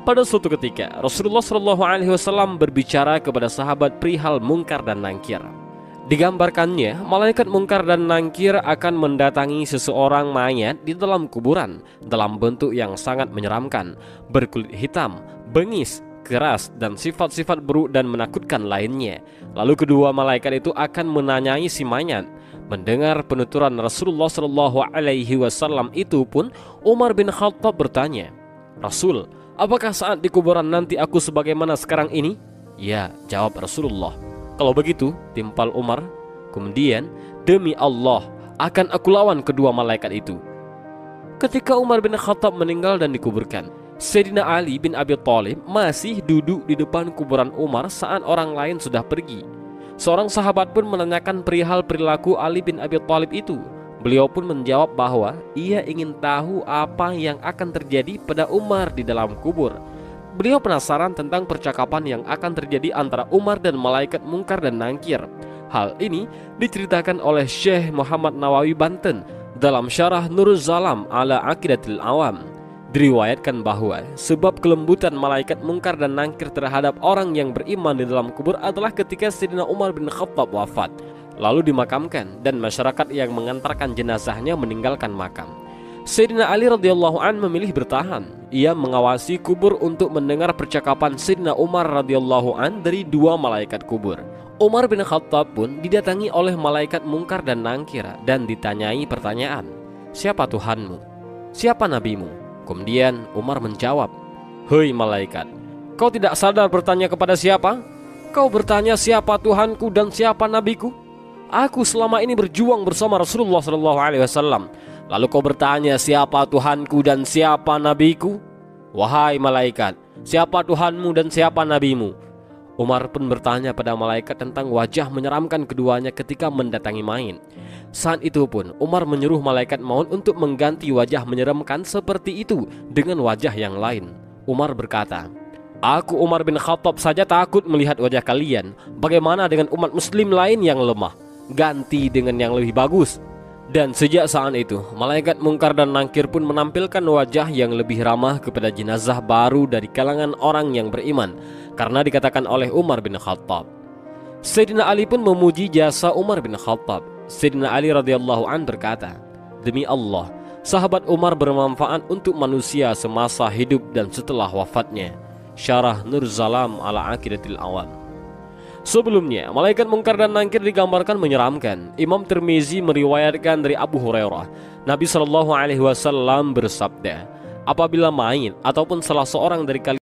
Pada suatu ketika, Rasulullah SAW berbicara kepada sahabat perihal mungkar dan nangkir. Digambarkannya, malaikat mungkar dan nangkir akan mendatangi seseorang mayat di dalam kuburan dalam bentuk yang sangat menyeramkan, berkulit hitam, bengis, keras, dan sifat-sifat buruk dan menakutkan lainnya. Lalu kedua malaikat itu akan menanyai si mayat. Mendengar penuturan Rasulullah SAW itu pun, Umar bin Khattab bertanya, "Rasul, apakah saat di kuburan nanti aku sebagaimana sekarang ini?" "Ya," jawab Rasulullah. "Kalau begitu," timpal Umar, kemudian, "Demi Allah, akan aku lawan kedua malaikat itu." Ketika Umar bin Khattab meninggal dan dikuburkan, Sayyidina Ali bin Abi Thalib masih duduk di depan kuburan Umar saat orang lain sudah pergi. Seorang sahabat pun menanyakan perihal perilaku Ali bin Abi Thalib itu. Beliau pun menjawab bahwa ia ingin tahu apa yang akan terjadi pada Umar di dalam kubur. Beliau penasaran tentang percakapan yang akan terjadi antara Umar dan malaikat mungkar dan nangkir. Hal ini diceritakan oleh Syekh Muhammad Nawawi Banten dalam Syarah Nurul Zalam ala Aqidatil Awam. Diriwayatkan bahwa sebab kelembutan malaikat mungkar dan nangkir terhadap orang yang beriman di dalam kubur adalah ketika Sayyidina Umar bin Khattab wafat, lalu dimakamkan dan masyarakat yang mengantarkan jenazahnya meninggalkan makam. Sayyidina Ali radhiyallahu an memilih bertahan. Ia mengawasi kubur untuk mendengar percakapan Sayyidina Umar radhiyallahu an dari dua malaikat kubur. Umar bin Khattab pun didatangi oleh malaikat mungkar dan nangkir dan ditanyai pertanyaan, "Siapa Tuhanmu? Siapa nabimu?" Kemudian Umar menjawab, "Hei malaikat, kau tidak sadar bertanya kepada siapa? Kau bertanya siapa Tuhanku dan siapa nabiku? Aku selama ini berjuang bersama Rasulullah SAW. Lalu kau bertanya siapa Tuhanku dan siapa nabiku? Wahai malaikat, siapa Tuhanmu dan siapa nabimu?" Umar pun bertanya pada malaikat tentang wajah menyeramkan keduanya ketika mendatangi mayit. Saat itu pun Umar menyuruh malaikat maut untuk mengganti wajah menyeramkan seperti itu dengan wajah yang lain. Umar berkata, "Aku Umar bin Khattab saja takut melihat wajah kalian. Bagaimana dengan umat muslim lain yang lemah? Ganti dengan yang lebih bagus." Dan sejak saat itu, malaikat mungkar dan nangkir pun menampilkan wajah yang lebih ramah kepada jenazah baru dari kalangan orang yang beriman, karena dikatakan oleh Umar bin Khattab. Sayyidina Ali pun memuji jasa Umar bin Khattab. Sayyidina Ali radhiyallahu an berkata, "Demi Allah, sahabat Umar bermanfaat untuk manusia semasa hidup dan setelah wafatnya." Syarah Nur Zalam ala Aqidatil Awam. Sebelumnya, malaikat mungkar dan nangkir digambarkan menyeramkan. Imam Tirmizi meriwayatkan dari Abu Hurairah, Nabi SAW bersabda, "Apabila mayit ataupun salah seorang dari kalian